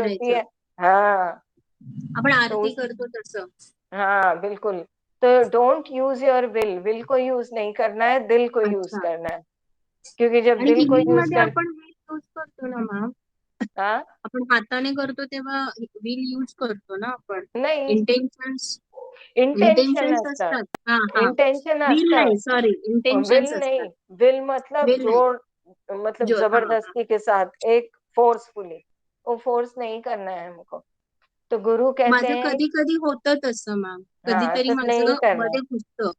होती करायचं. है, हाँ आपण तो आरती उस करतो तसं. हाँ बिल्कुल। तो डोंट यूज योर विल को यूज नहीं करना है, दिल को यूज अच्छा. करना है, क्योंकि जब आणि दिल को हिलिंग यूज मध्ये कर आपण व्हील यूज करतो ना मॅम. हाँ आपण हाताने करतो तेव्हा व्हील यूज करतो ना आपण. नहीं, इंटेन्शन्स इंटेन्शन इंटेन्शन्स असतं, असतात. हा हा. इंटेन्शन व्हील असतं, नाही, सॉरी, विल इंटेन्शन्स नहीं, असतात. विल मतलब व्हील नाही. जोर, मतलब जो हा. जबरदस्ती के साथ एक फोर्सफुली, वो फोर्स नहीं करना है हमको। तो गुरु कहते माझं हैं कधी कधी होतं तसं मॅम. हाँ कधीतरी तो नहीं माझं करना है, मध्ये घुसतं.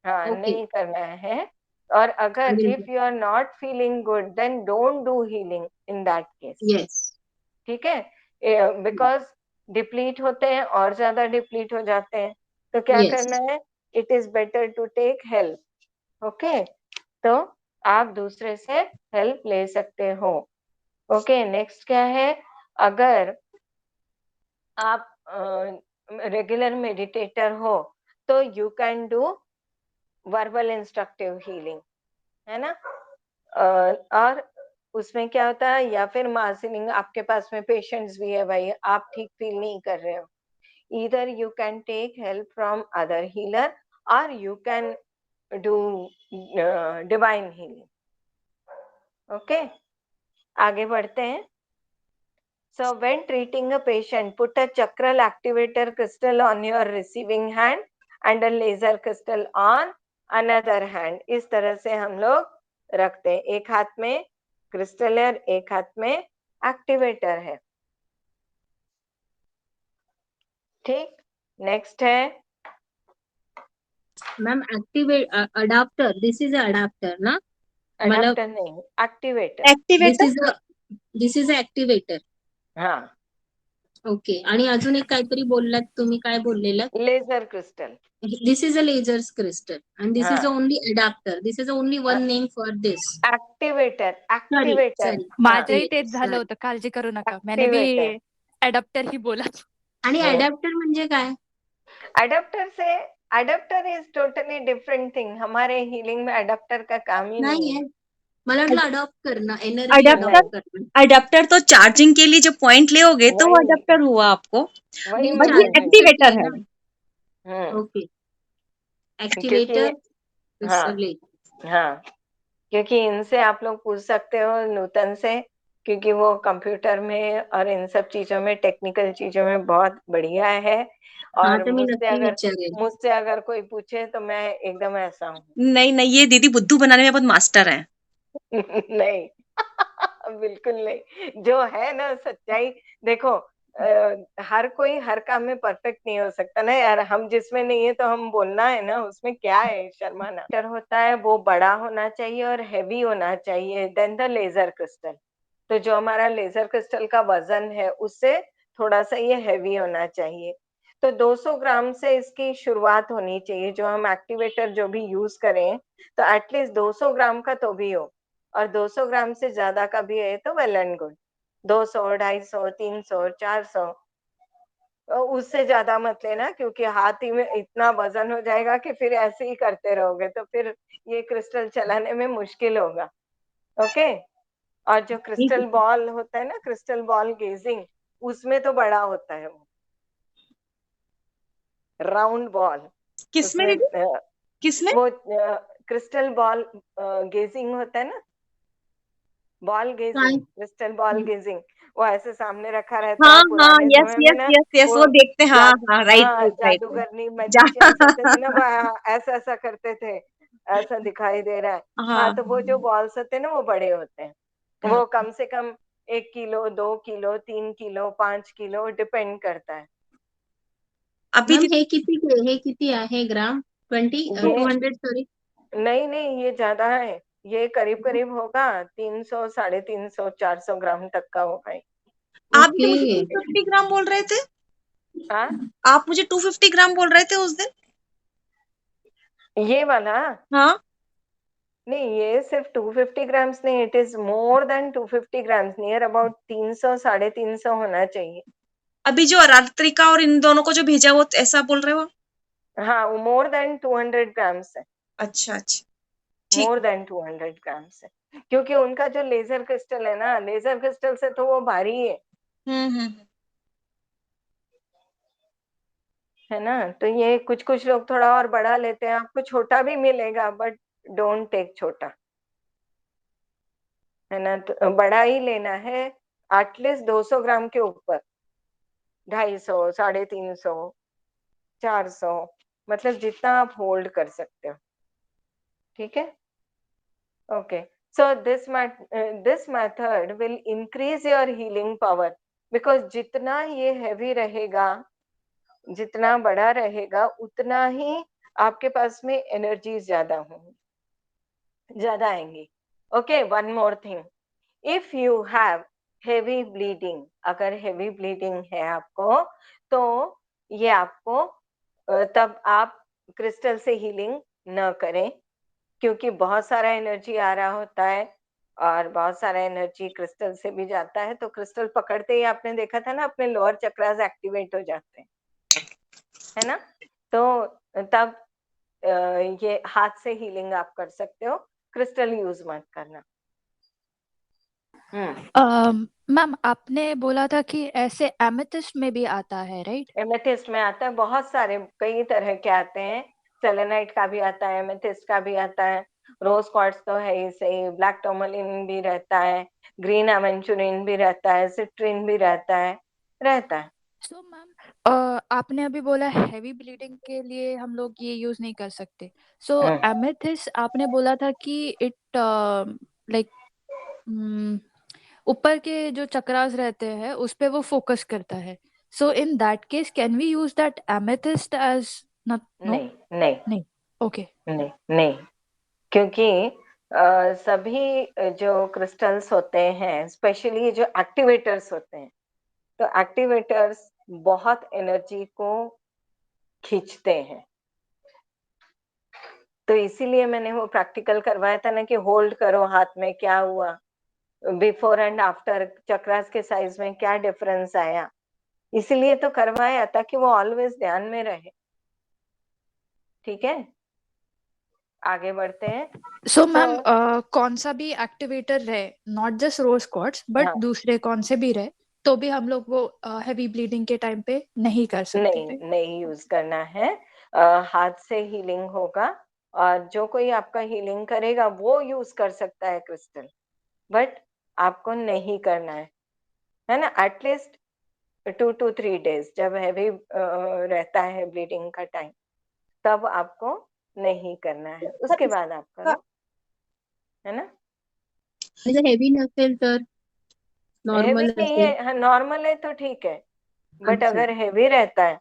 हाँ ओके. नहीं करना है। और अगर इफ बिलकुल. You are not feeling good then don't do healing in that case, yes. ठीक है, बिकॉज डिप्लीट होते हैं और ज्यादा डिप्लीट हो जाते हैं, तो क्या करना येस. है, it is better to take help. Okay, तो आप दूसरे से हेल्प ले सकते हो। ओके, नेक्स्ट क्या है, अगर आप रेगुलर मेडिटेटर हो तो you can do verbal instructive healing, है ना। और उसमें क्या होता है, या फिर मार्सिलिंग, आपके पास में पेशेंट्स भी है भाई, आप ठीक फील नहीं कर रहे हो, either you can take help from other healer और you can do divine healing. Okay, आगे बढ़ते हैं। So when treating a patient, put a chakral activator crystal on your receiving hand and a laser crystal on another hand। इस तरह से हम लोग रखते हैं, एक हाथ में क्रिस्टल है, एक हाथ में एक्टिवेटर है। ठीक, नेक्स्ट है ma'am activate adapter. This is a adapter ना. मला अडेप्टर नहीं, activator. This activator. Is a this is a activator. हाँ, ओके. आणि अजून एक काहीतरी बोललात तुम्ही, काय बोललेलात. Laser crystal. This is a laser crystal and this is हाँ, only adapter. This is only one name for this. Activator, sorry activator. Sorry. हाँ, माझंही तेच झालं सॉरी. होतं, काळजी करू नका. मैंने भी एक्टिवेटर। अडॉप्टर ही बोला. आणि अडॅप्टर म्हणजे काय. अडेप्टर से, adapter is totally different thing, हमारे हीलिंग में अडेप्टर का काम ही नहीं नाहीये. है। मला वाटलं अडॉप्ट करणं, एनर्जी अडॅप्टर. अडॉप्ट नहीं, करणं. अडैप्टर तो चार्जिंग के लिए जो पॉइंट लोगे तो वो वही अडैप्टर हुआ आपको, वही नहीं, और मैं ये बोल चार्जिंग रही हूँ। साठी एक्टिवेटर आहे है। ना. हम्म, ओके. क्योंकि ऍक्टिवेटर हाँ, हाँ, क्योंकि इनसे आप लोग पूछ सकते हो नूतन से, क्योंकि वो कंप्यूटर में और इन सब चीजों में, टेक्निकल चीजों में बहुत बढ़िया है। हा, और तर मी नक्की विचारेल. मुझसे अगर कोई पूछे तो मैं एकदम ऐसा हूँ। नहीं नहीं, ये दीदी बुद्धू बनाने में बहुत मास्टर है। नहीं बिल्कुल नहीं, जो है ना सच्चाई। देखो, हर कोई हर काम में परफेक्ट नहीं हो सकता ना यार, हम जिसमें नहीं है तो हम बोलना है ना, उसमें क्या है शर्माना। टर होता है वो बड़ा होना चाहिए और हैवी होना चाहिए देन द लेजर क्रिस्टल। तो जो हमारा लेजर क्रिस्टल का वजन है उससे थोड़ा सा ये हैवी होना चाहिए। तो 200 ग्राम से इसकी शुरुआत होनी चाहिए, जो हम एक्टिवेटर जो भी यूज करें, तो एटलीस्ट 200 ग्राम का तो भी हो, और 200 ग्राम से ज्यादा का भी है तो वेल एंड गुड। 200, 250, 300, 400, उससे ज्यादा मत लेना, क्योंकि हाथ ही में इतना वजन हो जाएगा कि फिर ऐसे ही करते रहोगे तो फिर ये क्रिस्टल चलाने में मुश्किल होगा। ओके, और जो ठीक क्रिस्टल आहे. बॉल होता है ना, क्रिस्टल बॉल गेजिंग, उसमें तो बड़ा होता है वो राउंड बॉल। किसमें उसमें दीदी, किसमें? वो क्रिस्टल बॉल गेजिंग होता है ना, बॉल काय. गेजिंग, क्रिस्टल बॉल गेजिंग, वो ऐसे सामने रखा रहता हाँ है हाँ, पुराने यस समय में यस ना। यस यस, वो वो देखते, हाँ हाँ, राइट हाँ, राइट राइट जादूगरनी जा मैजिशियंस होते थे ना, वो ऐसा ऐसा करते थे, ऐसा दिखाई दे रहा है। हाँ, हाँ। तो वो जो बॉल्स होते हैं ना वो बड़े होते हैं, वो कम से कम 1 kilo, 2 kilo, 3 kilo, 5 kilo, depend करता है। अभी मॅम दीदी, हे किती आहे ग्राम. 20 ये 200 सॉरी. नहीं नहीं, ये ज्यादा है, ये करीब करीब होगा 300, 350, 400 ग्राम तक का होगा ये। आप भी ओके. मुझे 250 ग्राम बोल रहे थे। हाँ, आप मुझे 250 ग्राम बोल रहे थे उस दिन। ये वाला हाँ, नहीं, ये सिर्फ 250 ग्राम्स नहीं, it is more than 250 grams, near about 300, 350 होना चाहिए। अभी जो रात्रिका और इन दोनों को जो भेजा वो ऐसा बोल रहे हो। हाँ, वो मोर देन 200 ग्राम्स है, अच्छा अच्छा, ठीक। मोर देन 200 ग्राम्स है, क्योंकि उनका जो लेजर क्रिस्टल है ना, लेजर क्रिस्टल से तो वो भारी है, हम्म। है ना। तो ये कुछ कुछ लोग थोड़ा और बड़ा लेते हैं, आपको छोटा भी मिलेगा, बट डोंट टेक छोटा, है ना। तो बड़ा ही लेना है, एटलीस्ट 200 ग्राम के ऊपर, 250, 350, 400, मतलब जितना आप होल्ड कर सकते हो। ठीक है, okay. So this method will increase your healing power, because जितना ये हैवी रहेगा, जितना बड़ा रहेगा, उतना ही आपके पास में एनर्जी ज्यादा होंगी, ज्यादा आएंगी। Okay, one more thing, if you have heavy bleeding, अगर हेवी ब्लीडिंग है आपको, तो ये आपको तब आप क्रिस्टल से हीलिंग न करें, क्योंकि बहुत सारा एनर्जी आ रहा होता है और बहुत सारा एनर्जी क्रिस्टल से भी जाता है। तो क्रिस्टल पकड़ते ही आपने देखा था ना, अपने लोअर चक्रास एक्टिवेट हो जाते हैं, है ना। तो तब ये हाथ से हीलिंग आप कर सकते हो, क्रिस्टल यूज मत करना। मैम आपने बोला था कि ऐसे एमेथिस्ट में भी आता है, राइट? एमेथिस्ट में आता है, बहुत सारे कई तरह के आते हैं, सेलेनाइट का भी आता है, एमेथिस्ट का भी आता है, रोज क्वार्ट्ज तो है ही सही, ब्लैक टोरमलिन भी रहता है, ग्रीन एवेंचुरिन भी रहता है, सिट्रिन भी रहता है। सो मैम आपने अभी बोला हैवी ब्लीडिंग के लिए हम लोग ये यूज नहीं कर सकते। सो एमेथिस्ट आपने बोला था कि इट लाइक ऊपर के जो चक्रास रहते हैं उस पे वो फोकस करता है। So in that case can we use that amethyst as no? नहीं नहीं नहीं, ओके। नहीं नहीं, क्योंकि सभी जो क्रिस्टल्स होते हैं, स्पेशली जो एक्टिवेटर्स होते हैं, तो एक्टिवेटर्स बहुत एनर्जी को खींचते हैं। तो इसीलिए मैंने वो प्रैक्टिकल करवाया था ना, कि होल्ड करो हाथ में, क्या हुआ बिफोर एंड आफ्टर, चक्रास के साइज में क्या डिफरेंस आया, इसीलिए तो करवाया, ताकि वो ऑलवेज ध्यान में रहे। ठीक है, आगे बढ़ते हैं। सो मैम कौन सा भी एक्टिवेटर रहे, not just rose quartz but हाँ, दूसरे कौन से भी रहे, तो भी हम लोग वो हैवी ब्लीडिंग के टाइम पे नहीं कर सकते, right? नहीं यूज करना है। हाथ से हीलिंग होगा, और जो कोई आपका हीलिंग करेगा वो यूज कर सकता है क्रिस्टल, बट आपको नहीं करना है ना। एटलीस्ट 2 to 3 days, जब हैवी रहता है ब्लीडिंग का टाइम, तब आपको नहीं करना है, उसके बाद आप करो, है ना। हेवी नसेल तर हेवी नॉर्मल नहीं असेल, है, हाँ नॉर्मल है तो ठीक है, बट अच्छा. अगर हेवी रहता है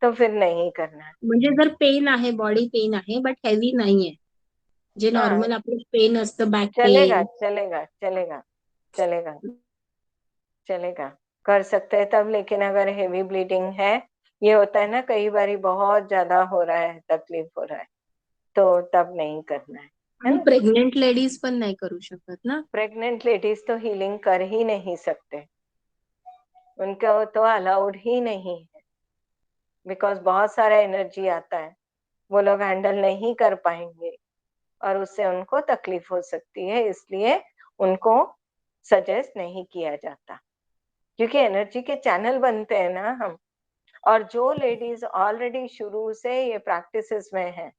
तो फिर नहीं करना है। म्हणजे जर पेन आहे, बॉडी पेन आहे बट हेवी नाहीये, जे हाँ, नॉर्मल आपलं पेन असतं, बॅक चलेगा पेन. चलेगा चलेगा चलेगा चलेगा, कर सकते हैं तब। लेकिन अगर हेवी ब्लीडिंग है, ये होता है ना कई बारी, बहुत ज्यादा हो रहा है, तकलीफ हो रहा है, तो तब नहीं करना है आणि ना। प्रेग्नेंट लेडीज पण नाही करू शकत ना. प्रेग्नेंट लेडीज तो हीलिंग कर ही नहीं सकते, उनका तो अलाउड ही नहीं है, बिकॉज बहुत सारा एनर्जी आता है, वो लोग हैंडल नहीं कर पाएंगे, और उससे उनको तकलीफ हो सकती है, इसलिए उनको सजेस्ट नहीं किया जाता, क्योंकि एनर्जी के चैनल बनते हैं ना हम। और जो लेडीज ऑलरेडी शुरू से ये प्रैक्टिसेस में है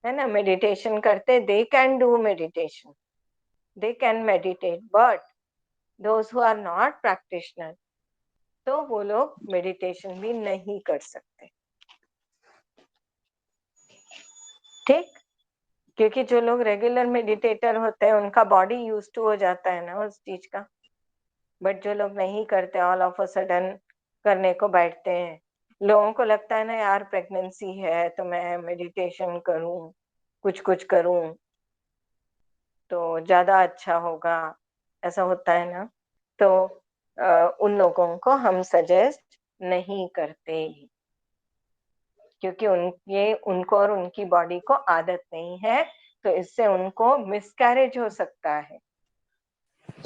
ना, मेडिटेशन करते, they can do meditation, they can meditate, but those who are not practitioner, तो वो लोग मेडिटेशन भी नहीं कर सकते। ठीक, क्योंकि जो लोग रेगुलर मेडिटेटर होते हैं, उनका बॉडी यूज टू हो जाता है ना उस चीज का, बट जो लोग नहीं करते, ऑल ऑफ अ सडन करने को बैठते हैं, लोगों को लगता है ना यार प्रेगनेंसी है तो मैं मेडिटेशन करूं, कुछ कुछ करूं तो ज्यादा अच्छा होगा, ऐसा होता है ना। तो उन लोगों को हम सजेस्ट नहीं करते, क्योंकि उनको और उनकी बॉडी को आदत नहीं है, तो इससे उनको मिसकैरेज हो सकता है।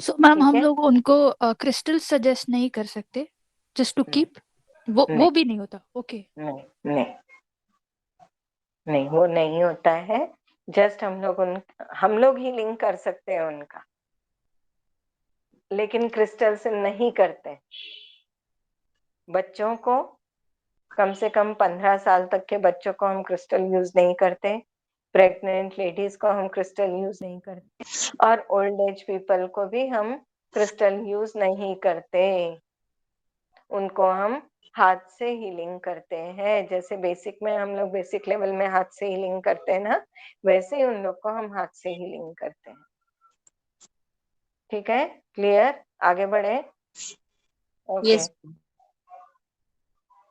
सो मैम ठीक हम है, लोग उनको क्रिस्टल सजेस्ट नहीं कर सकते जस्ट टू कीप, नहीं वो भी नहीं होता, ओके? नहीं नहीं नहीं, वो नहीं होता है। जस्ट हम लोग ही लिंक कर सकते हैं उनका, लेकिन क्रिस्टल से नहीं करते। बच्चों को कम से कम 15 साल तक के बच्चों को हम क्रिस्टल यूज नहीं करते, प्रेग्नेंट लेडीज को हम क्रिस्टल यूज नहीं करते, और ओल्ड एज पीपल को भी हम क्रिस्टल यूज नहीं करते। उनको हम हाथ से हीलिंग करते हैं। जैसे बेसिक में हम लोग बेसिक लेवल में हाथ से हीलिंग करते हैं ना, वैसे ही उन लोग को हम हाथ से हीलिंग करते हैं। ठीक है, क्लियर? आगे बढ़े। Okay. Yes.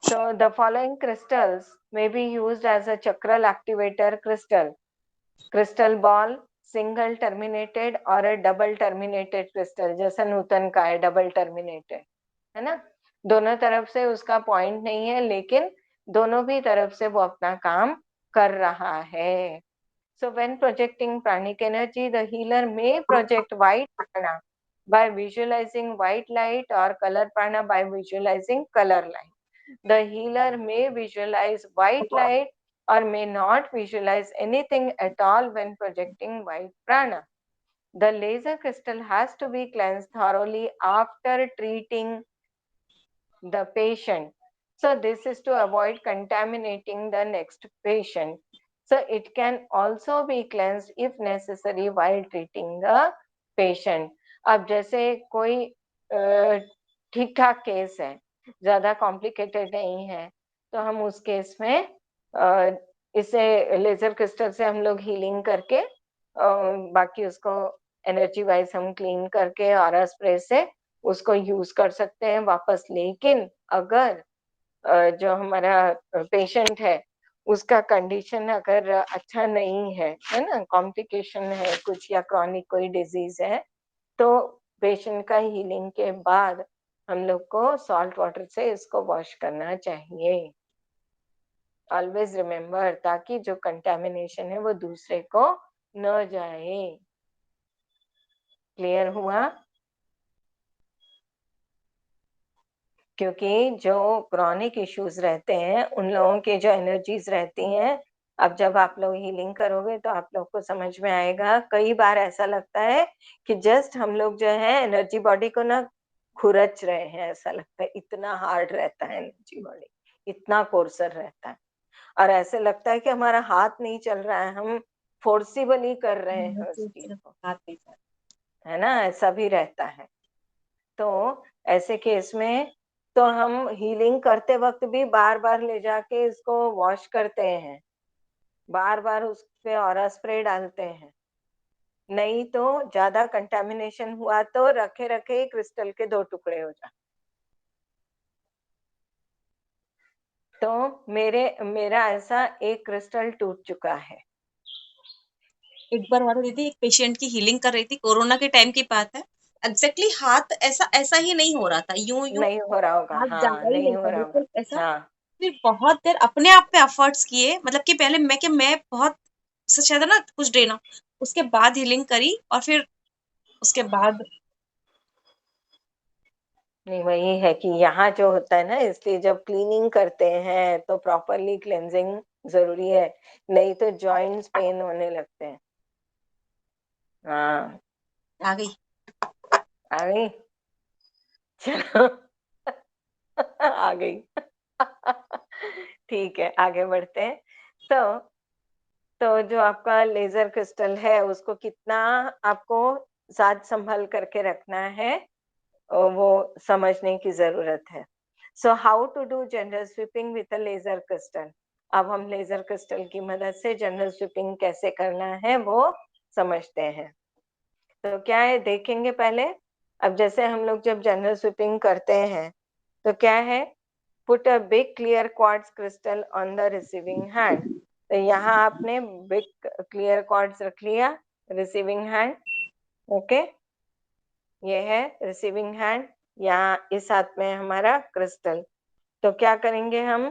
So the following crystals may be used as a chakral activator crystal: crystal ball, single terminated और a double terminated crystal, जैसा नूतन का है डबल टर्मिनेटेड, है ना? दोनों तरफ से उसका पॉइंट नहीं है, लेकिन दोनों भी तरफ से वो अपना काम कर रहा है। So when projecting pranic energy, the healer may project white prana by visualizing white light, or color prana by visualizing color light. The healer may visualize white light or may not visualize anything at all when projecting white prana. The laser crystal has to be cleansed thoroughly after treating the patient. So this is to avoid contaminating the next patient. So it can also be cleansed if necessary while treating the patient. अब जैसे कोई ठीक ठाक case है, ज्यादा complicated नहीं है, तो हम उस केस में इसे लेजर क्रिस्टल से हम लोग हीलिंग करके बाकी उसको एनर्जी वाइज हम क्लीन करके और स्प्रे से उसको यूज कर सकते हैं वापस। लेकिन अगर जो हमारा पेशेंट है उसका कंडीशन अगर अच्छा नहीं है ना, कॉम्प्लिकेशन है कुछ या क्रॉनिक कोई डिजीज है, तो पेशेंट का हीलिंग के बाद हम लोग को सॉल्ट वाटर से इसको वॉश करना चाहिए। ऑलवेज रिमेम्बर, ताकि जो कंटेमिनेशन है वो दूसरे को न जाए। क्लियर हुआ? क्योंकि जो क्रॉनिक इश्यूज रहते हैं उन लोगों के जो एनर्जीज रहती हैं, अब जब आप लोग हीलिंग करोगे तो आप लोग को समझ में आएगा। कई बार ऐसा लगता है कि जस्ट हम लोग जो है एनर्जी बॉडी को ना खुरच रहे हैं, ऐसा लगता है, इतना हार्ड रहता है एनर्जी बॉडी, इतना कोर्सर रहता है, और ऐसे लगता है कि हमारा हाथ नहीं चल रहा है, हम फोर्सिबली कर रहे हैं उस चीज को, हाथ नहीं चल है ना? ऐसा भी रहता है। तो ऐसे केस में तो हम हीलिंग करते वक्त भी बार बार ले जाके इसको वॉश करते हैं, बार बार उस पे ऑरा स्प्रे डालते हैं, नहीं तो ज्यादा कंटामिनेशन हुआ तो रखे रखे क्रिस्टल के 2 टुकड़े हो जाए। तो मेरा ऐसा एक क्रिस्टल टूट चुका है। एक बार हुआ था दीदी, एक पेशेंट की हीलिंग कर रही थी, कोरोना के टाइम की बात है। एग्जैक्टली हाथ ऐसा ही नहीं हो रहा था, यूं यूं नहीं हो रहा होगा, हाथ जा हाँ ही नहीं नहीं हो था, रहा होगा, बिल्कुल ऐसा। हाँ फिर बहुत देर अपने आप पे एफर्ट्स किए, मतलब कि पहले मैं बहुत सच था ना कुछ देना, उसके बाद हीलिंग करी और फिर उसके बाद नहीं, वही है कि यहाँ जो होता है ना, इसलिए जब क्लीनिंग करते हैं तो प्रॉपरली क्लेंजिंग जरूरी है, नहीं तो जॉइंट्स पेन होने लगते हैं। हाँ आ गई। आ गई, चलो आ गई ठीक है, आगे बढ़ते हैं। तो जो आपका लेजर क्रिस्टल है उसको कितना आपको साथ संभाल करके रखना है वो समझने की जरूरत है। So how to do general sweeping with a laser crystal. अब हम लेजर क्रिस्टल की मदद से जनरल स्वीपिंग कैसे करना है वो समझते हैं। तो क्या है देखेंगे पहले। अब जैसे हम लोग जब जनरल स्वीपिंग करते हैं तो क्या है, put a big clear quartz crystal on the receiving hand. तो यहाँ आपने बिग क्लियर क्वार्ट्ज रख लिया रिसीविंग हैंड, ओके, ये है रिसीविंग हैंड, यहाँ इस हाथ में हमारा क्रिस्टल। तो क्या करेंगे हम,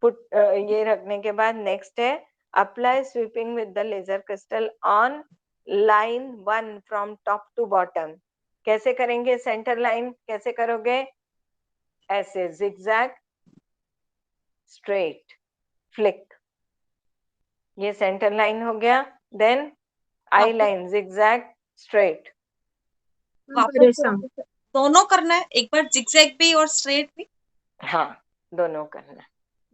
पुट ये रखने के बाद नेक्स्ट है apply sweeping with the laser crystal on line 1 from top to bottom. कैसे करेंगे, सेंटर लाइन कैसे करोगे, ऐसे जिगजैग स्ट्रेट फ्लिक, ये सेंटर लाइन हो गया। देन आई आपको लाइन जिगजैग स्ट्रेट, वापस Parasam. दोनों करना है, एक बार जिगजैग भी और स्ट्रेट भी। हाँ, दोनों करना।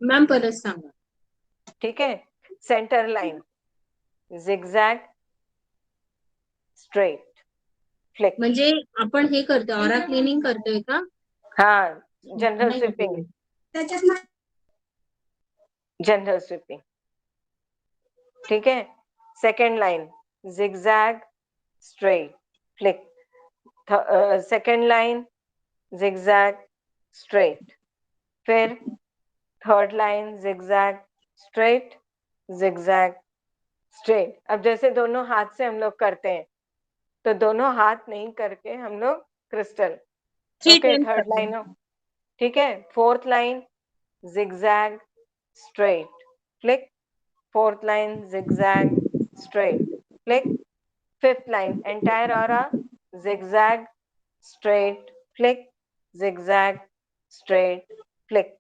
Ma'am, Parasam. ठीक है, centre line, zigzag, straight, flick. म्हणजे आपण हे करतोय, ऑरा क्लिनिंग करतोय का? हाँ, जनरल नाही स्वीपिंग, करतोय. त्याच्यात ना जनरल स्वीपिंग। ठीक है, second line, zigzag, straight, flick. Second line, zigzag, straight. फिर third line, zigzag, straight, zigzag, straight. अब जैसे दोनों हाथ से हम लोग करते हैं, तो दोनों हाथ नहीं करके हम लोग क्रिस्टल। 3 ओके, टाइम्स थर्ड करना लाइन। है। ठीक है, fourth line, zigzag, straight, flick. Fourth line, zigzag, straight, flick. Fifth line, entire aura, zigzag, straight, flick, zigzag, straight, flick.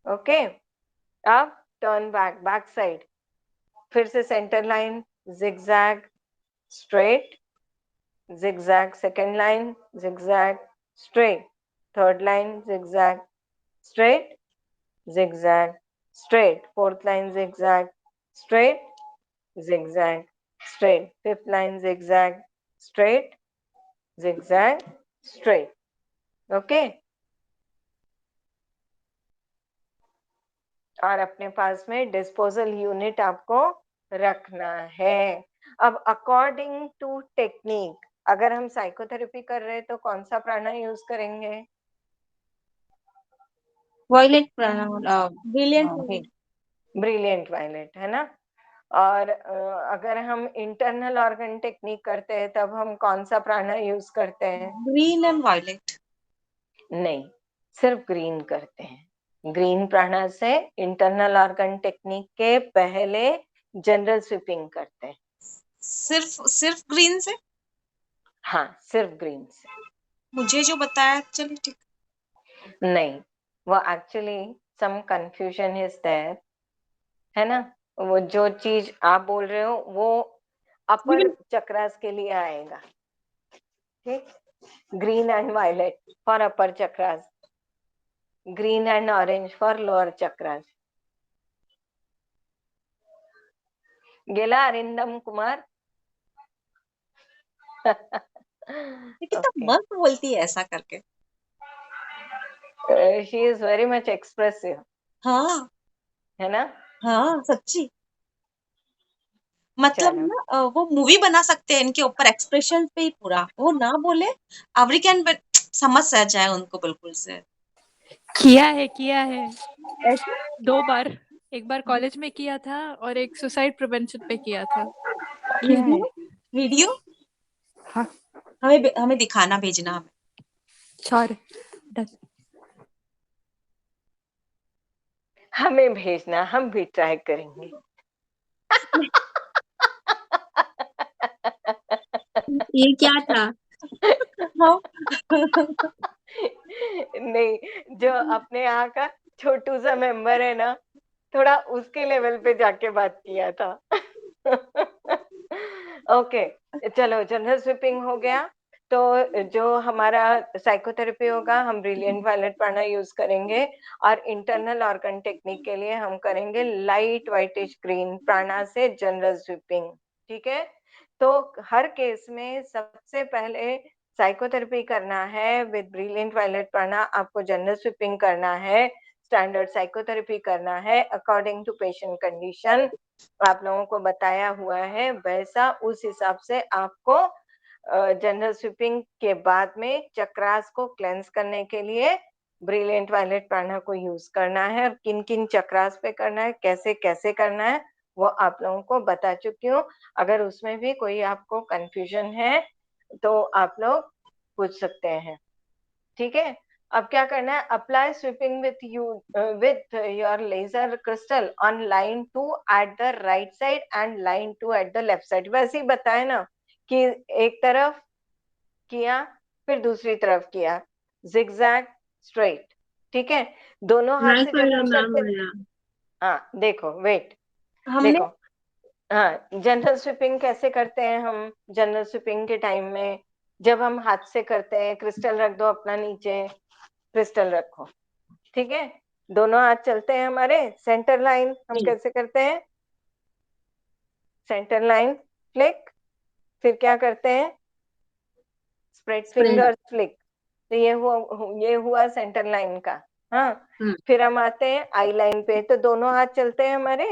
Okay, अब turn back, back side. फिर से center line, zigzag, straight, zigzag. Second line, zigzag, straight. Third line, zigzag, straight, zigzag, straight. Fourth line, zigzag, straight, zigzag, straight. Fifth line, zigzag, straight, zigzag, straight. Okay. और अपने पास में disposal unit आपको रखना है। अब according to technique, अगर हम psychotherapy कर रहे हैं तो कौन सा प्राणा यूज करेंगे? वॉयलेट प्राणायाम. ब्रिलियंट। ब्रिलियंट वायलेट, है ना। और अगर हम इंटरनल ऑर्गन टेक्निक करते हैं तब हम कौन सा प्राणा यूज करते हैं? Green and violet. नहीं, सिर्फ ग्रीन करते हैं। ग्रीन प्राणा से इंटरनल ऑर्गन टेक्निक के पहले जनरल स्वीपिंग करते हैं। सिर्फ ग्रीन से? हाँ, सिर्फ ग्रीन से। मुझे जो बताया, चलिए ठीक। नहीं, वो actually some confusion is there, है ना। वो जो चीज आप बोल रहे हो वो अपर चक्रास के लिए आएगा। ठीक, green and violet for upper chakras, green and orange for lower chakras. गेला अरिंदम कुमार? ये कितना ओके, मस्त बोलती है ऐसा करके। She is very much expressive, हाँ है ना। हाँ, सच्ची। मतलब चलो, ना वो मूवी बना सकते हैं इनके ऊपर, एक्सप्रेशन पे ही पूरा, वो ना बोले अफ्रीकन समझ सा जाए उनको बिल्कुल से। किया है ऐसे 2 बार। एक बार कॉलेज में किया था और एक सुसाइड प्रिवेंशन पे किया था। किया है। वीडियो हाँ, हमें दिखाना, भेजना हमें। Sure, done. हमें भेजना, हम भी ट्राई करेंगे। ये क्या था? हाँ नहीं, जो अपने यहाँ का छोटू सा मेंबर है ना, थोड़ा उसके लेवल पे जाके बात किया था। ओके, चलो, जनरल स्वीपिंग हो गया। तो जो हमारा साइकोथेरेपी होगा, हम ब्रिलियंट वायलेट प्राणा यूज करेंगे। और इंटरनल ऑर्गन टेक्निक के लिए हम करेंगे लाइट व्हाइटिश ग्रीन प्राणा से जनरल स्वीपिंग। ठीक है, तो हर केस में सबसे पहले साइकोथेरेपी करना है विद ब्रिलियंट वायलेट प्राणा, आपको जनरल स्वीपिंग करना है, स्टैंडर्ड साइकोथेरेपी करना है अकॉर्डिंग टू पेशेंट कंडीशन। आप लोगों को बताया हुआ है वैसा, उस हिसाब से आपको जनरल स्वीपिंग के बाद में चक्रास को क्लेंस करने के लिए ब्रिलियंट वायलेट प्राणा को यूज करना है। और किन किन चक्रास पे करना है, कैसे कैसे करना है, वो आप लोगों को बता चुकी हूँ। अगर उसमें भी कोई आपको कंफ्यूजन है तो आप लोग पूछ सकते हैं। ठीक है, अब क्या करना है? Apply sweeping with your laser crystal on line 2 at the right side and line 2 at the left side. वैसे ही बताए ना कि एक तरफ किया फिर दूसरी तरफ किया, जिगजैग, स्ट्रेट। ठीक है, दोनों हाथ नाही से जब कळलं हम मॅम करते, मला. हाँ देखो, वेट, हमने देखो, हाँ, जनरल स्वीपिंग कैसे करते हैं हम? जनरल स्वीपिंग के टाइम में जब हम हाथ से करते हैं, क्रिस्टल रख दो अपना नीचे, क्रिस्टल रखो, ठीक है। दोनों हाथ चलते हैं हमारे, सेंटर लाइन हम कैसे करते हैं, सेंटर लाइन फ्लिक, फिर क्या करते हैं, स्प्रेड फिंगर फ्लिक। तो ये हुआ सेंटर लाइन का। हाँ, फिर हम आते हैं आई लाइन पे, तो दोनों हाथ चलते हैं हमारे,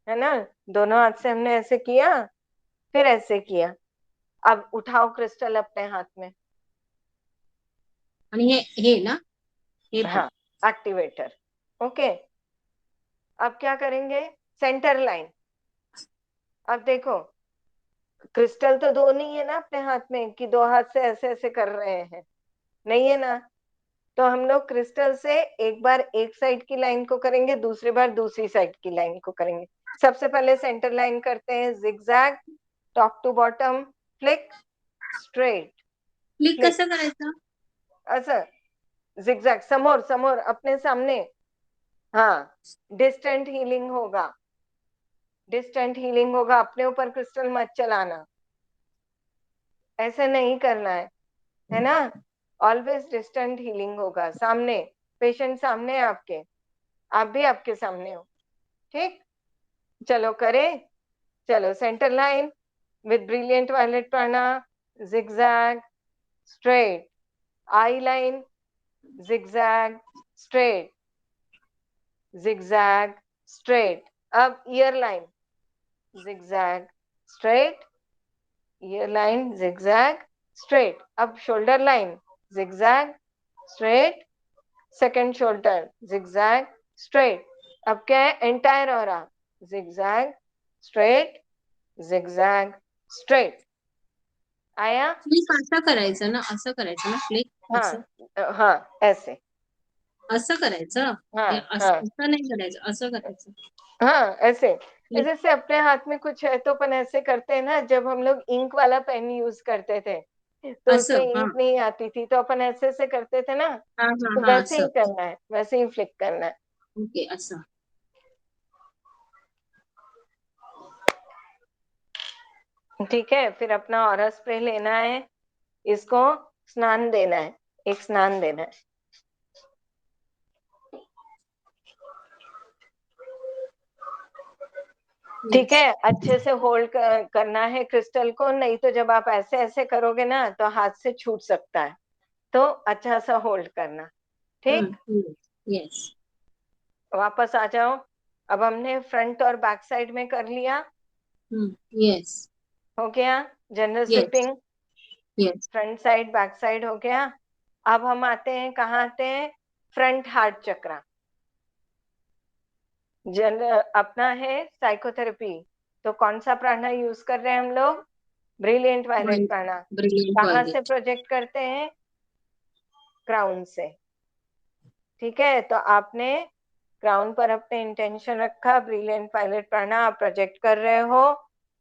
है ना, दोनों हाथ से हमने ऐसे किया, फिर ऐसे किया। अब उठाओ क्रिस्टल अपने हाथ में, आणि हे ना, हे पण. हाँ, एक्टिवेटर। ओके, अब क्या करेंगे, सेंटर लाइन। अब देखो, क्रिस्टल तो दो नहीं है ना अपने हाथ में कि दो हाथ से ऐसे ऐसे कर रहे हैं, नहीं है ना। तो हम लोग क्रिस्टल से एक बार एक साइड की लाइन को करेंगे, दूसरी बार दूसरी साइड की लाइन को करेंगे। सबसे पहले सेंटर लाइन करते हैं, zigzag, top to bottom, flick, straight, click flick, कसं करायचं? असं जिगजैग, समोर समोर अपने सामने। हाँ, डिस्टेंट हीलिंग होगा, डिस्टेंट हीलिंग होगा, अपने ऊपर क्रिस्टल मत चलाना, ऐसे नहीं करना है ना। ऑलवेज डिस्टेंट हीलिंग होगा, सामने, पेशेंट सामने है आपके, आप भी आपके सामने हो, ठीक। चलो करें, चलो centre line with brilliant violet prana, zigzag, straight, eye line, zigzag, straight, zigzag, straight. अब ear line, zigzag, straight, ear line, zigzag, straight. अब shoulder line, zigzag, straight, second shoulder, zigzag, straight. अब क्या है, एंटायर हो रहा, जिगजैग, स्ट्रेट, जिगजैग, स्ट्रेट। आया? Click असं करायचं ना, असं करायचं ना, क्लिक असं. हाँ हाँ, ऐसे, असं करायचं, हाँ असं हाँ असं नाही करायचं, असं करायचं. हाँ, ऐसे। क्लिक. जैसे अपने हाथ में कुछ है तो अपन ऐसे करते हैं ना, जब हम लोग इंक वाला पेन यूज करते थे तो उसमें असं. हा इंक नहीं आती थी, तो अपन ऐसे ऐसे करते थे ना, हा हा तो हा वैसे ही असं. करना है, वैसे ही फ्लिक करना है। ओके, असं. ठीक है, फिर अपना ऑरा स्प्रे लेना है, इसको स्नान देना है, एक स्नान देना है, ठीक है। अच्छे से होल्ड करना है क्रिस्टल को, नहीं तो जब आप ऐसे ऐसे करोगे ना तो हाथ से छूट सकता है, तो अच्छा सा होल्ड करना, ठीक। यस. वापस आ जाओ। अब हमने फ्रंट और बैक साइड में कर लिया, यस. हो गया, general yes. Sweeping, yes. Front side back side हो गया। अब हम आते हैं, कहाँ आते हैं, फ्रंट हार्ट चक्रा। अपना है साइकोथेरेपी, तो कौन सा प्राणा यूज कर रहे हैं हम लोग, ब्रिलियंट वायलेट प्राणा। ब्रिलियंट कहाँ से वॉयलेट. प्रोजेक्ट करते हैं, क्राउन से, ठीक है। तो आपने क्राउन पर अपने इंटेंशन रखा, ब्रिलियंट वायलेट प्राणा आप प्रोजेक्ट कर रहे हो,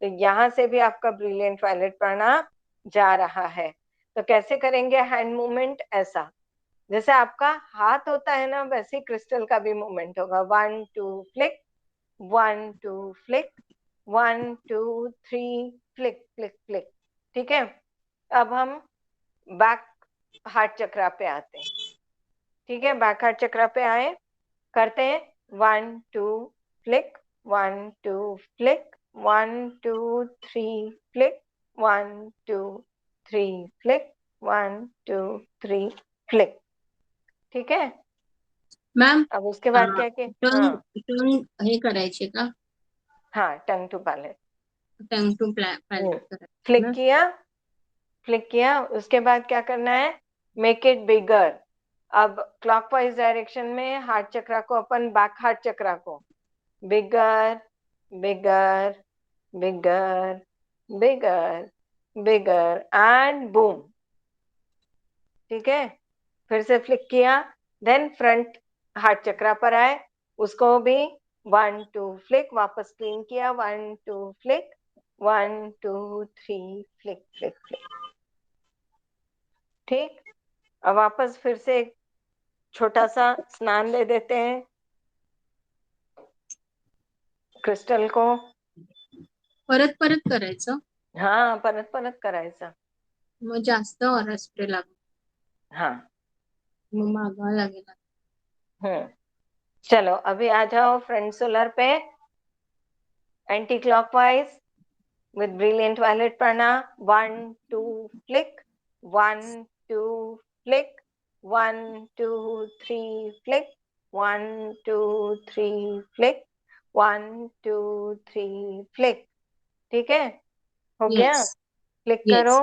तो यहाँ से भी आपका ब्रिलियंट वायलेट प्राणा जा रहा है। तो कैसे करेंगे हैंड मूवमेंट, ऐसा जैसे आपका हाथ होता है ना, वैसे ही क्रिस्टल का भी मूवमेंट होगा, 1 2 flick, 1 2 flick, 1 2 3 flick flick flick, ठीक है। अब हम बैक हार्ट चक्रा पे आते हैं, ठीक है। बैक हार्ट चक्रा पे आए, करते हैं 1 2 flick, 1 2 flick, 1 2 3 flick, 1 2 3 flick, 1 2 3 flick, ठीक है। मॅम, अब उसके बाद क्या के, हाँ टंग टंग हे करायचे का? हाँ, tongue to palate, tongue to palate करायचं फ्लिक ना. किया, फ्लिक किया, उसके बाद क्या करना है, मेक इट बिगर। अब क्लॉकवाइज डायरेक्शन में हार्ट चक्रा को, अपन बैक हार्ट चक्रा को, बिगर बिगर बिगर बिगर बिगर एंड बूम, ठीक है। फिर से फ्लिक किया, देन फ्रंट हार्ट चक्रा पर आए, उसको भी 1 2 फ्लिक, वापस क्लीन किया, 1 2 फ्लिक, 1 2 3 फ्लिक फ्लिक फ्लिक, ठीक। अब वापस फिर से एक छोटा सा स्नान दे देते हैं क्रिस्टल को, परत परत करायचं. हाँ परत परत करायचा, मग जास्त ऑरा स्प्रे लागतो, हाँ मग मागवावं लागेल. चलो अभी आ जाओ फ्रंट सोलर पे, anti clockwise with brilliant violet prana. 1 2 flick, 1 2 flick, 1 2 3 flick, 1 2 3 flick, 1 2 3 flick. ठीक है, हो गया? Yes, click yes. करो.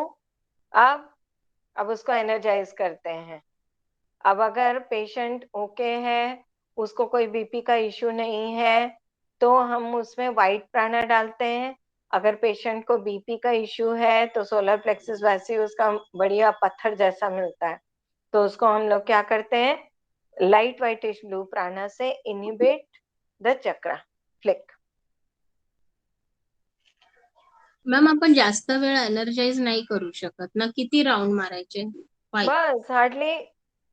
अब उसको एनर्जाइज करते हैं. अब अगर पेशेंट ओके है, उसको कोई बीपी का इश्यू नहीं है, तो हम उसमें व्हाइट प्राणा डालते हैं. अगर पेशेंट को बीपी का इश्यू है तो सोलर प्लेक्सस वैसे ही उसका बढ़िया पत्थर जैसा मिलता है, तो उसको हम लोग क्या करते हैं, लाइट व्हाइटिश ब्लू प्राणा से inhibit the chakra flick. Ma'am आपण जास्त वेळ एनर्जाइज नाही करू शकत ना, किती राउंड मारायचे? 5. बस हार्डली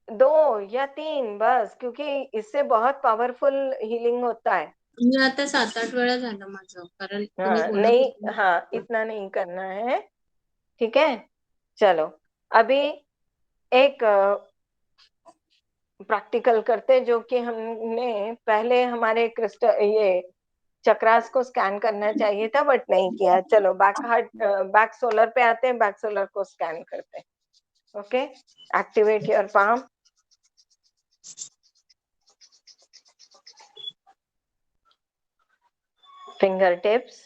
2 या 3 बस, क्योंकि इससे बहुत पावरफुल हीलिंग होता है. मी आता 7-8 वेळा झालं माझं, कारण तुम्ही बोलत नहीं, होते. हाँ इतना नहीं करना है. ठीक है, चलो अभी एक प्रैक्टिकल करते, जो कि हमने पहले हमारे क्रिस्टल ये चक्रास को स्कैन करना चाहिए था बट नहीं किया. चलो बैक सोलर पे आते हैं, बैक सोलर को स्कैन करते हैं. Okay, activate your palm. Finger tips.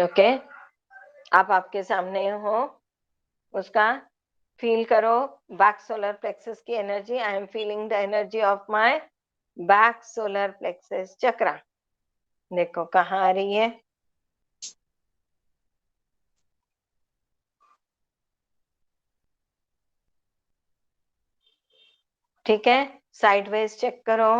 Okay, आप आपके सामने हो, उसका फील करो बैक सोलर प्लेक्सस की energy. I am feeling the energy of my back solar plexus chakra. देखो कहाँ आ रही है. ठीक है, साइडवेज चेक करो.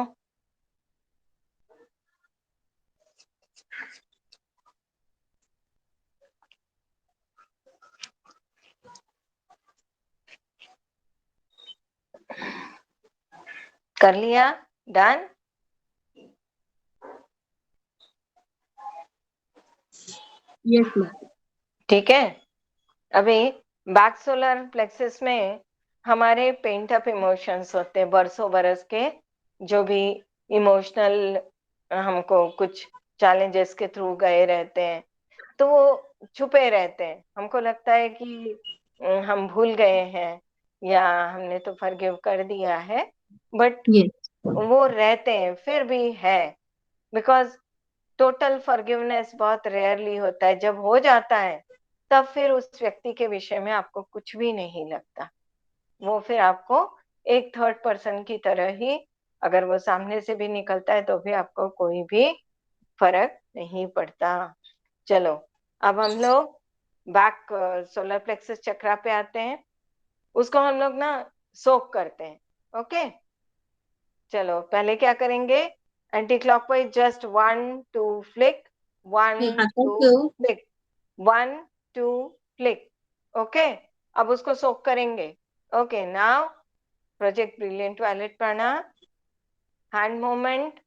कर लिया? डन? Yes ma'am. ठीक है, अभी बैक सोलर प्लेक्सस में हमारे पेंट अप इमोशंस होते हैं, बरसों बरस के जो भी इमोशनल हमको कुछ चैलेंजेस के थ्रू गए रहते हैं, तो वो छुपे रहते हैं. हमको लगता है कि हम भूल गए हैं या हमने तो फॉरगिव कर दिया है, बट येस. वो रहते हैं फिर भी है. बिकॉज टोटल फॉरगिवनेस बहुत रेयरली होता है. जब हो जाता है तब फिर उस व्यक्ति के विषय में आपको कुछ भी नहीं लगता. वो फिर आपको एक थर्ड पर्सन की तरह ही, अगर वो सामने से भी निकलता है तो भी आपको कोई भी फर्क नहीं पड़ता. चलो अब हम लोग बैक सोलर प्लेक्सस चक्रा पे आते हैं. उसको हम लोग ना सोक करते हैं. ओके, चलो पहले क्या करेंगे, एंटी क्लॉकवाइज जस्ट 1 2 फ्लिक, 1 हे हातात 2 ठेव. Flick, 1 2 flick. ओके, अब उसको सोक करेंगे. Okay, now project brilliant violet prana. Hand movement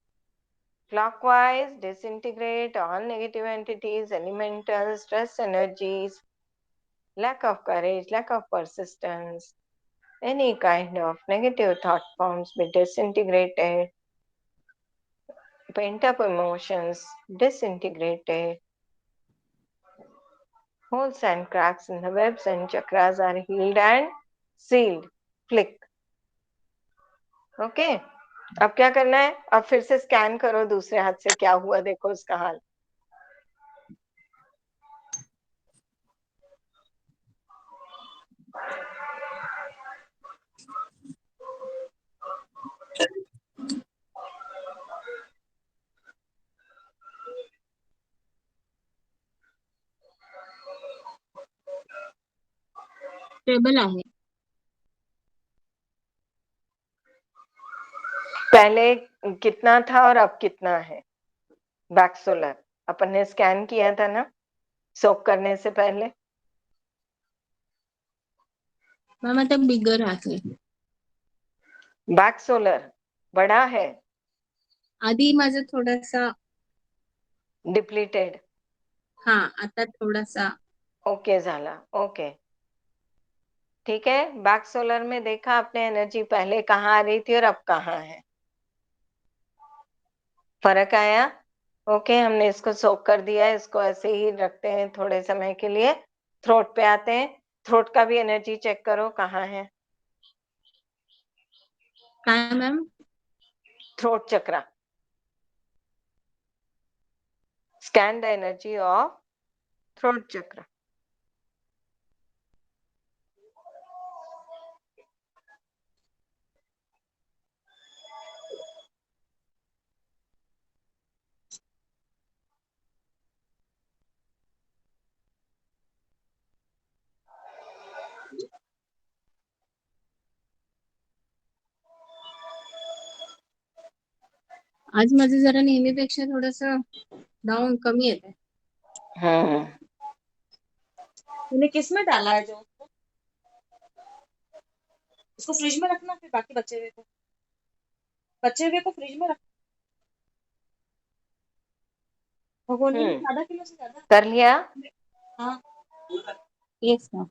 clockwise, disintegrate all negative entities, elemental stress energies, lack of courage, lack of persistence, any kind of negative thought forms be disintegrated, pent up emotions disintegrated, holes and cracks in the webs and chakras are healed and sealed. Flick. Okay, अब क्या करना है, अब फिर से scan करो दूसरे हाथ से, क्या हुआ देखो उसका हाल. स्टेबल आहे. पहले कितना था और अब कितना है बैक सोलर? अपन ने स्कैन किया था ना सोक करने से पहले. मॅम आता बिगर आहे. बैक सोलर बड़ा है. आधी माझं थोडासा डिप्लीटेड. हा आता थोडासा ओके झाला. ओके ठीक है. बैक सोलर में देखा आपने एनर्जी पहले कहाँ आ रही थी और अब कहाँ है. फर्क आया. ओके हमने इसको सोक कर दिया है. इसको ऐसे ही रखते हैं थोड़े समय के लिए. थ्रोट पे आते हैं. थ्रोट का भी एनर्जी चेक करो कहाँ है. काय ma'am. Throat chakra. Scan the energy of throat chakra. आज माझं जरा नेहमीपेक्षा थोडस डाऊन कमी येत आहे. हम्म. तूने किस में डाला है जो उसको फ्रिज में रखना, फिर बाकी बचे हुए को फ्रिज में रख. भगोनी में आधा किलो से ज्यादा. कर लिया. हाँ येस मॅम.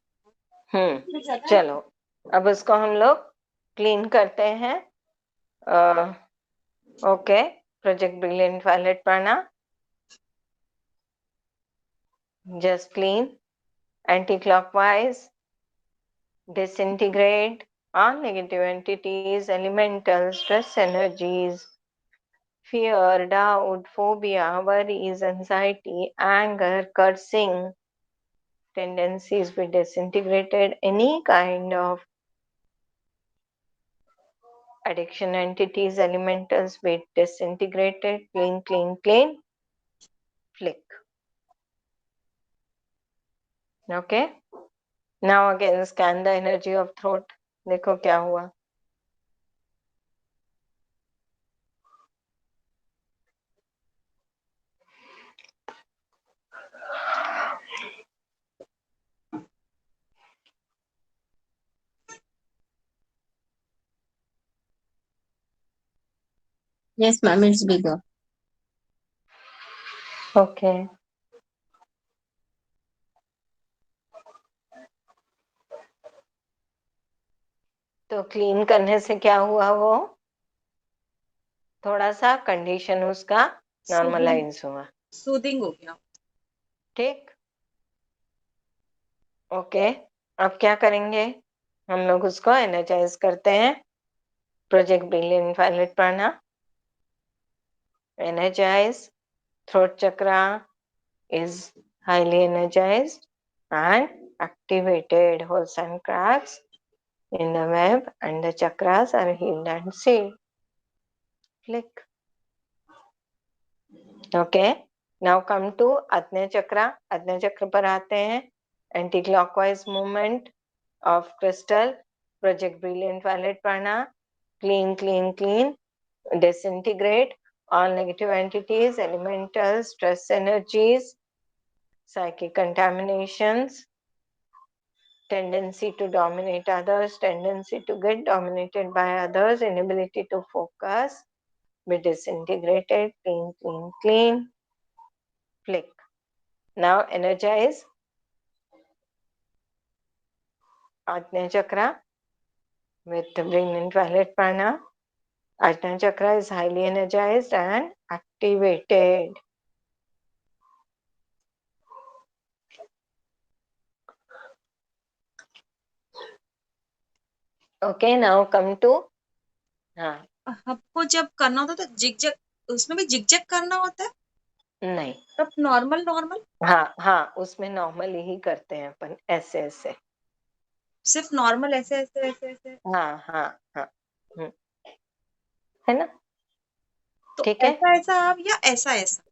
फिर ज्यादा है. चलो अब इसको हम लोग क्लीन करते हैं. ओके प्रोजेक्ट ब्रिलियंट वायलेट प्राणा. Just clean anti clockwise. Disintegrate all negative entities, elemental stress energies, fear, doubt, phobia, worries, anxiety, anger, cursing tendencies be disintegrated. Any kind of addiction entities, elementals be disintegrated. Clean, clean, clean. Flick. Okay. Now again scan the energy of throat. देखो क्या हुआ. Yes ma'am it's bigger. Okay. तो clean करने से क्या हुआ, वो थोड़ा सा कंडीशन उसका नॉर्मलाइज हुआ. सूदिंग हो गया. ठीक. ओके अब क्या करेंगे हम लोग, उसको एनर्जाइज करते हैं. Project brilliant violet prana. Energize. Throat chakra is highly energized and activated. Holes and cracks in the web and the chakras are healed and sealed. Flick. Okay. Now come to Ajna Chakra. Ajna Chakra पर आते हैं. Anti-clockwise movement of crystal. Project Brilliant Violet Prana. Clean, clean, clean. Disintegrate all negative entities, elemental stress energies, psychic contaminations, tendency to dominate others, tendency to get dominated by others, inability to focus, be disintegrated. Clean, clean, clean. Flick. Now energize Ajna Chakra with the brilliant violet prana. Ajna Chakra is highly energized and activated. Okay, now come to हाँ. हमको जब करना होता है तो zigzag, उसमें भी zigzag करना होता है. नहीं. तब नॉर्मल नॉर्मल हाँ हाँ उसमें नॉर्मल ही करते हैं अपन, ऐसे ऐसे. सिर्फ नॉर्मल ऐसे ऐसे ऐसे ऐसे. हाँ हाँ हाँ. है ना. तो ठीक है. ऐसा ऐसा आप या ऐसा ऐसा.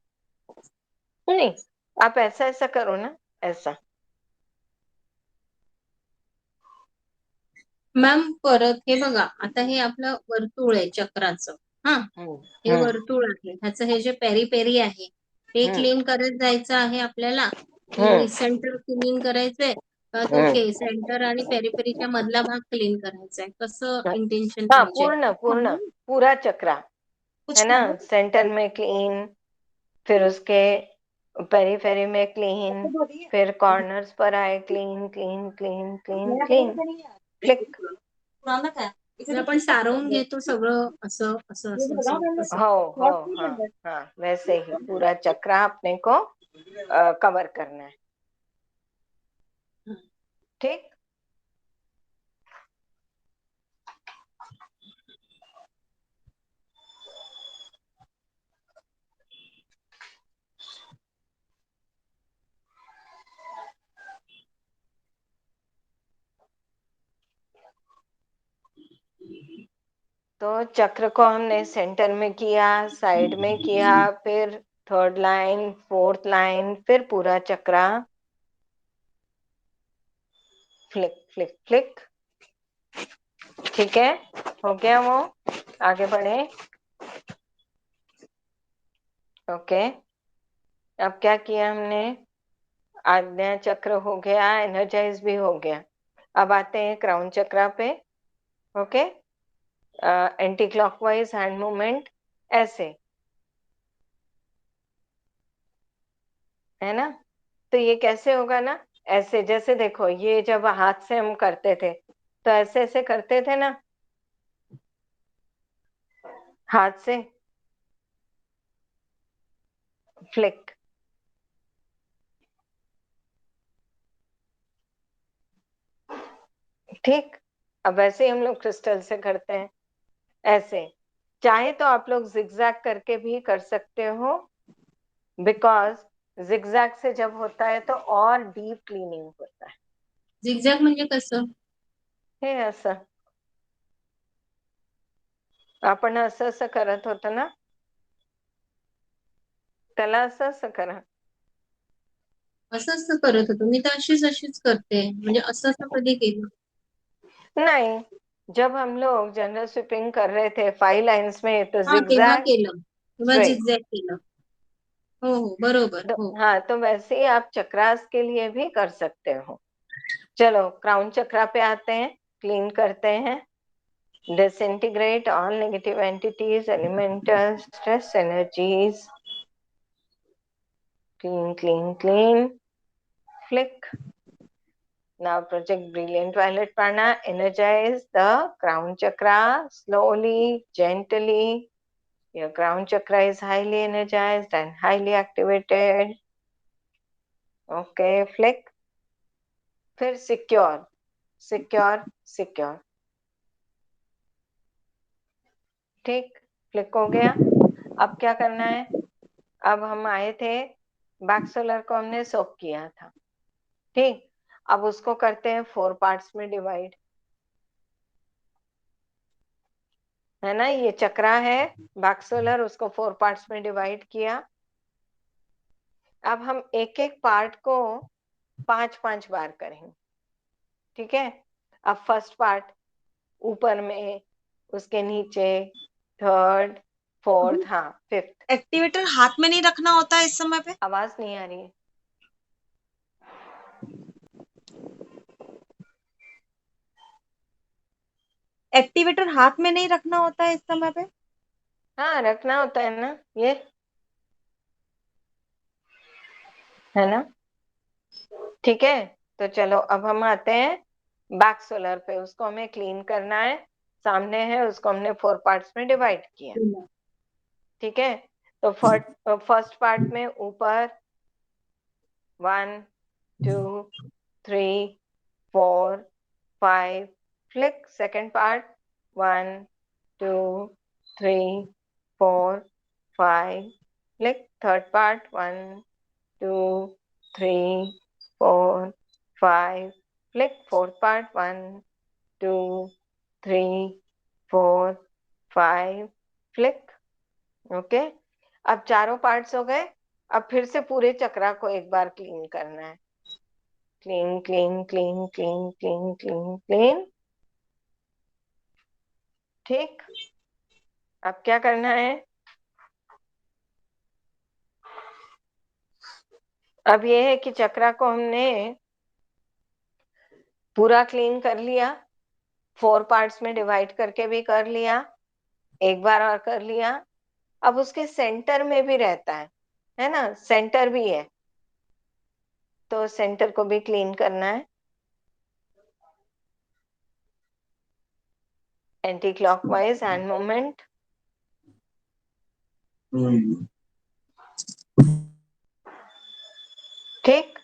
नहीं आप ऐसा ऐसा करो ना, ऐसा. मॅम परत हे बघा, आता हे आपलं वर्तुळ आहे चक्राचं. हा हे वर्तुळ आहे, ह्याचं हे जे पेरी पेरी आहे ते क्लीन करत जायचं आहे आपल्याला, की सेंटर क्लीन करायचंय का तो सेंटर आणि पेरीपेरीच्या मधला भाग क्लीन करायचा आहे, कसं इंटेन्शन हाँ पाहिजे. पूर्ण पूरा चक्रा कुछ है ना. खाना. सेंटर में क्लीन, फिर उसके पेरीफेरी में क्लीन, फिर कॉर्नर्स पर आए clean clean clean clean clean, click. पुराना काय जर आपण सारवून घेतो सगळं असं असं असं असं असं. हो हो हाँ हाँ, वैसे ही पूरा चक्र अपने को कवर करना है. ठीक. तो चक्र को हमने सेंटर में किया, साइड में किया, फिर थर्ड लाइन, फोर्थ लाइन, फिर पूरा चक्र फ्लिक फ्लिक फ्लिक. ठीक है, हो गया वो. आगे बढ़े. ओके. अब क्या किया हमने? आज्ञा चक्र हो गया, एनर्जाइज भी हो गया. अब आते हैं क्राउन चक्र पे. Okay. Anti clockwise hand movement ऐसे, है ना. तो ये कैसे होगा ना, ऐसे. जैसे देखो, ये जब हाथ से हम करते थे तो ऐसे ऐसे करते थे ना, हाथ से फ्लिक. ठीक. अब वैसे ही हम लोग क्रिस्टल से करते हैं ऐसे. चाहे तो आप लोग जिगजैग करके भी कर सकते हो, बिकॉज जिगजैग से जब होता है तो और डीप क्लीनिंग होता है. झिगझॅग म्हणजे कसं? हे असं आपण असं असं करत होतो ना, त्याला असं असं करा. असं असं करत होतो मी तर अशीच अशीच करते. म्हणजे असं असं कधी केलं? नहीं, जब हम लोग जनरल स्वीपिंग कर रहे थे 5 लाइन्स में, तो हा तेव्हा जिगजैग केलं, तेव्हा स्ट्रेट. झिगझॅग केलं. हो हो बरोबर तो हो. हाँ, तो वैसे ही आप चक्रास के लिए भी कर सकते हो. चलो क्राउन चक्रा पे आते हैं, क्लीन करते हैं. Disintegrate all negative entities, elemental stress energies. Clean clean clean, flick. Now project brilliant violet prana, energize the crown chakra slowly, gently. Your crown chakra is highly energized and highly activated. Okay, flick. फिर secure secure secure. ठीक. Flick हो गया. अब क्या करना है? अब हम आए थे, बैक सोलर को हमने सोक किया था. ठीक. अब उसको करते हैं 4 पार्ट्स में डिवाइड, है ना. ये चक्रा है बैक सोलर, उसको 4 पार्ट्स में डिवाइड किया. अब हम एक एक पार्ट को 5-5 बार करेंगे. ठीक है. अब फर्स्ट पार्ट ऊपर में, उसके नीचे, थर्ड, फोर्थ, हाँ, फिफ्थ. एक्टिवेटर हाथ में नहीं रखना होता है इस समय पे? आवाज नहीं आ रही है. एक्टिवेटर हाथ में नहीं रखना होता है इस समय पे? हाँ, रखना होता है ना, ये है ना. ठीक है. तो चलो अब हम आते हैं बैक सोलर पे. उसको हमें क्लीन करना है. सामने है, उसको हमने 4 पार्ट्स में डिवाइड किया. ठीक है. तो फर्स्ट पार्ट में ऊपर 1 2 3 4 5, flick. Second part 1 2 3 4 5, flick. Third part 1 2 3 4 5, flick. Fourth part 1 2 3 4 5, flick. Okay. अब चारों पार्ट्स हो गए. अब फिर से पूरे चक्रा को एक बार क्लीन करना है. Clean clean clean clean clean clean clean. ठीक. अब क्या करना है? अब ये है कि चक्रा को हमने पूरा क्लीन कर लिया, 4 पार्ट्स में डिवाइड करके भी कर लिया, एक बार और कर लिया. अब उसके सेंटर में भी रहता है है ना, सेंटर भी है, तो सेंटर को भी क्लीन करना है। Anti clockwise hand movement. ठीक,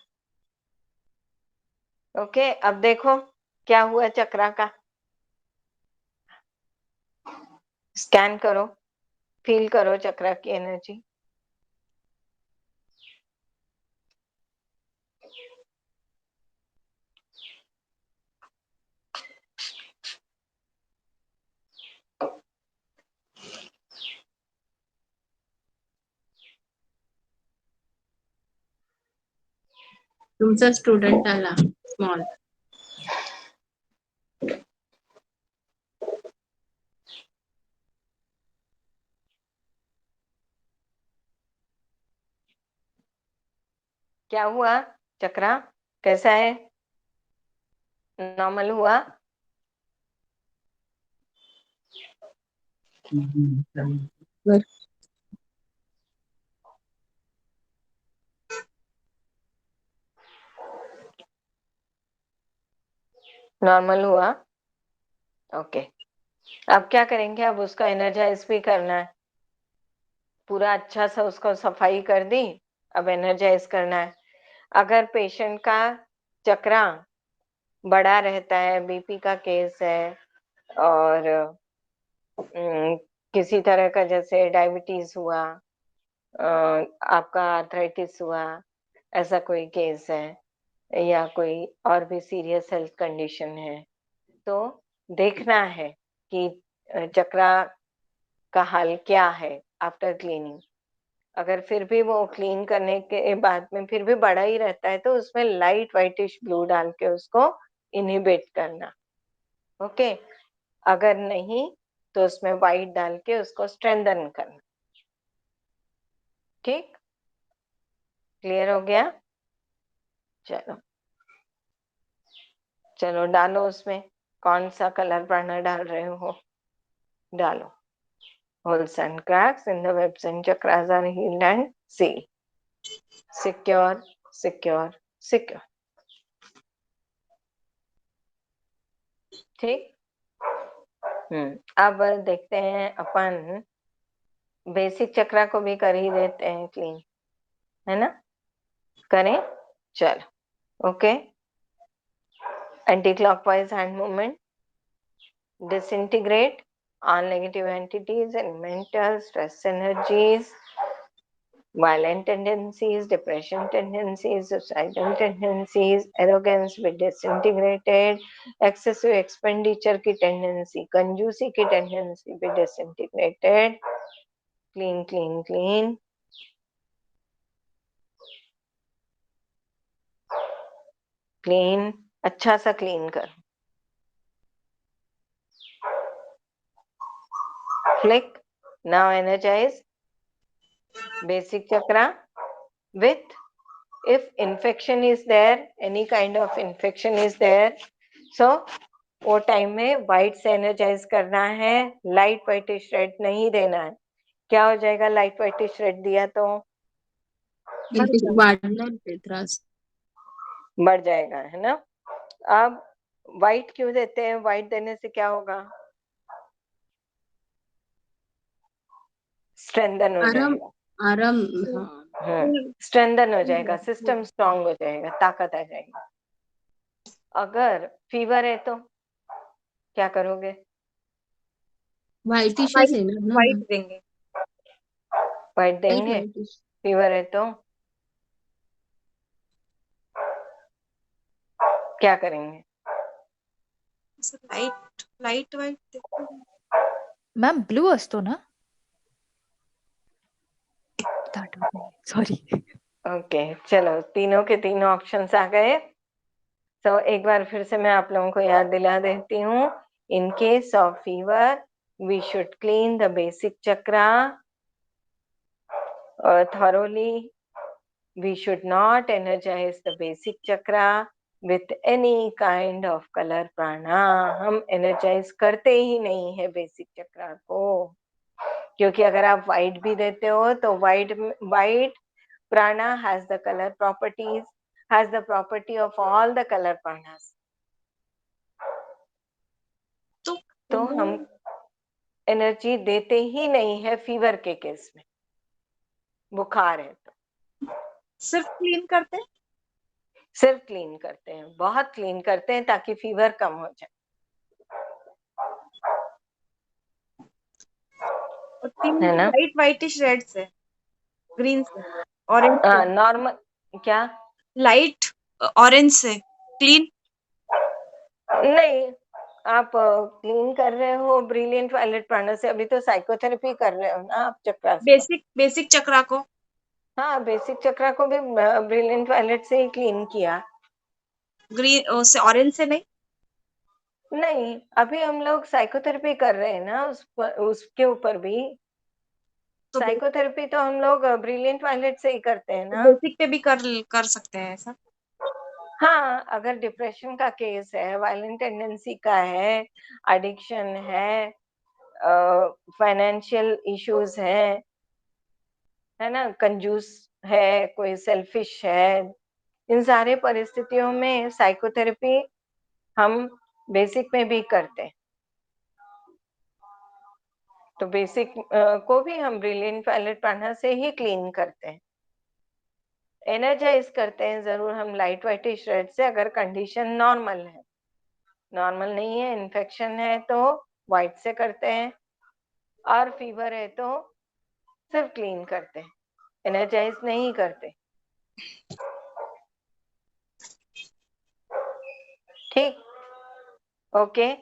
ओके। अब देखो क्या हुआ चक्रा का, स्कैन करो, फील करो चक्रा की एनर्जी। तुमचा स्टुडंट आला स्मॉल. क्या हुआ चक्रा, कैसा है, नॉर्मल हुआ? नॉर्मल हुआ, ओके। अब क्या करेंगे, अब उसका एनर्जाइज भी करना है, पूरा अच्छा सा उसको सफाई कर दी, अब एनर्जाइज करना है। अगर पेशेंट का चक्रा बड़ा रहता है, बीपी का केस है, और किसी तरह का जैसे डायबिटीज हुआ, आपका आर्थराइटिस हुआ, ऐसा कोई केस है, या कोई और भी सीरियस हेल्थ कंडीशन है, तो देखना है कि चक्रा का हाल क्या है आफ्टर क्लीनिंग। अगर फिर भी वो क्लीन करने के बाद में फिर भी बड़ा ही रहता है, तो उसमें लाइट व्हाइटिश ब्लू डाल के उसको इनहिबिट करना, ओके। अगर नहीं तो उसमें व्हाइट डाल के उसको स्ट्रेंथन करना। ठीक, क्लियर हो गया? चलो चलो डालो, उसमें कौन सा कलर प्राणा डाल रहे हो, डालो। Holes and cracks in the webs and chakras are healed and sealed. Secure, secure, secure. ठीक। अब देखते हैं अपन बेसिक चक्रा को भी कर ही देते हैं क्लीन, है ना, करें? चलो, okay. Anti clockwise hand movement, disintegrate all negative entities and mental stress energies, violent tendencies, depression tendencies, suicidal tendencies, arrogance be disintegrated, excessive expenditure की tendency, कंजूसी की tendency be disintegrated, clean, clean, clean, clean, अच्छा सा clean कर, flick, now energize basic chakra with, if infection is there, any kind of infection is there, so वो time में white से energise करना है, लाइट व्हाइटिश रेड नहीं देना है। क्या हो जाएगा लाइट व्हाइटिश रेड दिया तो? वाढणार ते त्रास. बढ़ जाएगा, है ना। अब व्हाइट क्यों देते हैं, व्हाइट देने से क्या होगा? स्ट्रेंथन हो आराम जाएगा, आराम. हाँ. स्ट्रेंथन हो जाएगा, सिस्टम स्ट्रांग हो जाएगा, ताकत आ जाएगी। अगर फीवर है तो क्या करोगे? व्हाइटिशच येणार ना वाइट मॅम. देंगे। व्हाइट देंगे, व्हाइटिश. फीवर है तो क्या करेंगे? Light light white ma'am blue असतो ना? सॉरी. ओके, चलो तीनों के तीनों ऑप्शंस आ गए। तो एक बार फिर से मैं आप लोगों को याद दिला देती हूँ। In case of fever we should clean the basic chakra thoroughly. We should not energize the basic chakra with any kind of color prana. हम energize करते ही नहीं है बेसिक चक्रा को, क्योंकि अगर आप व्हाइट भी देते हो तो white prana has the color properties, has the property of all the color pranas. तो हम एनर्जी देते ही नहीं है फीवर के केस में, बुखार है तो सिर्फ क्लीन करते हैं? सिर्फ क्लीन करते हैं, बहुत क्लीन करते हैं ताकि फीवर कम हो जाए। और क्लीन है ना? व्हाइटिश रेड से, ग्रीन से, ऑरेंज से, नॉर्मल क्या? लाइट ऑरेंज से क्लीन? नहीं, आप क्लीन कर रहे हो ब्रिलियंट वायलेट प्राणा से, अभी तो साइकोथेरेपी कर रहे हो ना आप चक्रा से। बेसिक चक्रा को? हाँ, बेसिक चक्रा को भी ब्रिलियंट वायलेट से ही क्लीन किया। ग्रीन से, ऑरेंज से नहीं? नहीं, अभी हम लोग साइकोथेरेपी कर रहे हैं ना उसके ऊपर भी। तो साइकोथेरेपी तो हम लोग ब्रिलियंट वायलेट से ही करते हैं ना। बेसिक पे भी कर सकते हैं ऐसा? हाँ, अगर डिप्रेशन का केस है, वायलेंट टेंडेंसी का है, एडिक्शन है, फाइनेंशियल इश्यूज है ना, कंजूस है, कोई सेल्फिश है, इन सारे परिस्थितियों में साइकोथेरेपी हम बेसिक में भी करते हैं। तो बेसिक को भी हम ब्रिलियंट वायलेट प्राणा से ही क्लीन करते हैं, एनर्जाइज करते हैं जरूर हम लाइट वाइटिश रेड से, अगर कंडीशन नॉर्मल है। नॉर्मल नहीं है, इन्फेक्शन है तो व्हाइट से करते हैं, और फीवर है तो सिर्फ क्लीन करते हैं, एनर्जाइज नहीं करते। ठीक, ओके,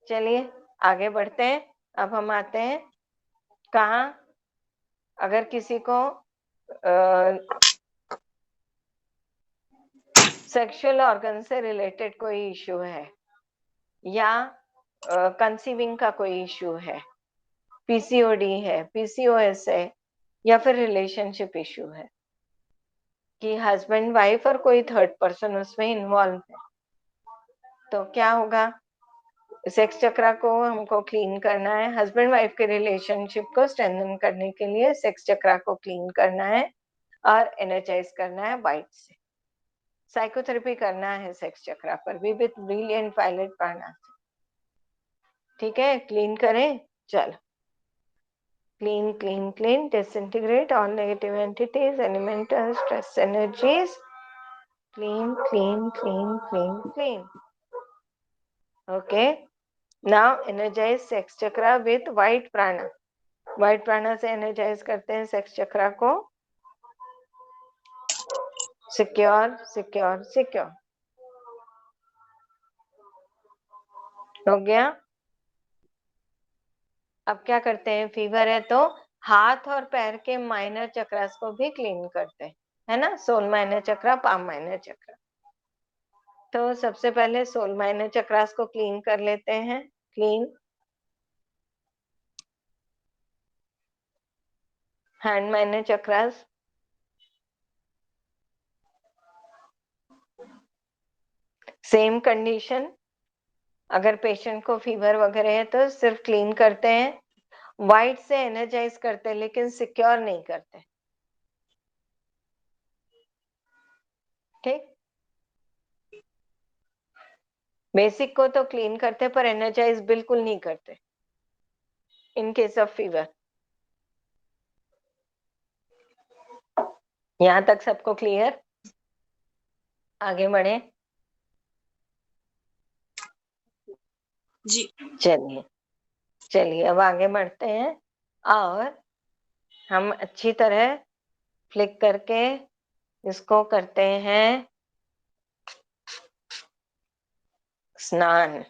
चलिए आगे बढ़ते हैं। अब हम आते हैं कहाँ, अगर किसी को सेक्सुअल ऑर्गन से रिलेटेड कोई इश्यू है, या कंसीविंग का कोई इश्यू है, पीसीओडी है, पीसीओएस है, या फिर रिलेशनशिप इश्यू है कि हस्बैंड वाइफ और कोई थर्ड पर्सन उसमें इन्वॉल्व है, तो क्या होगा? सेक्स चक्रा को हमको क्लीन करना है, हस्बैंड वाइफ के रिलेशनशिप को स्ट्रेंथन करने के लिए सेक्स चक्रा को क्लीन करना है और एनर्जाइज करना है वाइट से। साइकोथेरेपी करना है सेक्स चक्रा पर भी विद ब्रिलियंट वायलेट प्राणा। ठीक है, क्लीन करें, चलो। Clean, clean, clean, disintegrate all negative entities, elemental stress energies. Clean, clean, clean, clean, clean. Okay. Now energize sex chakra with white prana. White prana से energize करते हैं sex chakra को. Secure, secure, secure. हो गया? अब क्या करते हैं? फीवर है तो हाथ और पैर के माइनर चक्रास को भी क्लीन करते हैं, है ना? सोल माइनर चक्रा, पाम माइनर चक्रा। तो सबसे पहले सोल माइनर चक्रास को क्लीन कर लेते हैं। Clean hand minor chakras, same condition. अगर पेशेंट को फीवर वगैरह है तो सिर्फ क्लीन करते हैं, वाइट से एनर्जाइज करते हैं, लेकिन सिक्योर नहीं करते। ठीक, बेसिक को तो क्लीन करते पर एनर्जाइज बिल्कुल नहीं करते इन केस ऑफ फीवर। यहां तक सबको क्लियर? आगे बढ़े? जी। चलिए चलिए, अब आगे बढ़ते हैं और हम अच्छी तरह फ्लिक करके इसको करते हैं स्नान।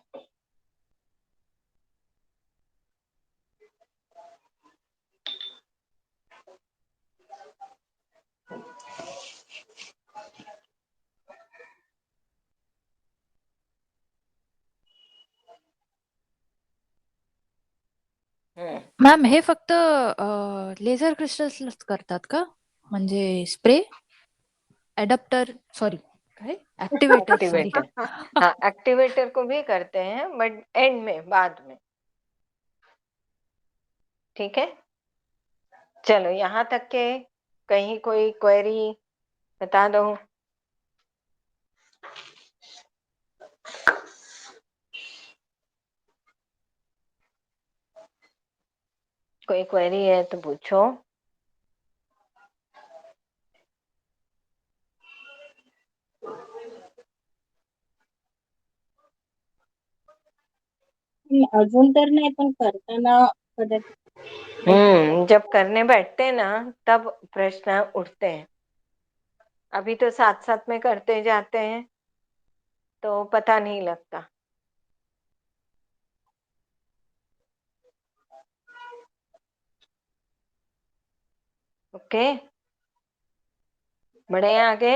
मॅम हे फक्त लेझर क्रिस्टल्स करतात का? म्हणजे स्प्रे एडप्टर, सॉरी काय ऍक्टिवेटर, सॉरी. एक्टिवेटर, हाँ एक्टिवेटर को भी करते हैं बट एंड में, बाद में। ठीक है, चलो यहाँ तक के कहीं कोई क्वेरी बता दो। कोई क्वेरी है तो पूछो। अजून तर नाही, पण करताना कदाचित. जब करने बैठते हैं ना तब प्रश्न उठते हैं। अभी तो साथ साथ में करते जाते हैं तो पता नहीं लगता। ओके, बढ़े आगे।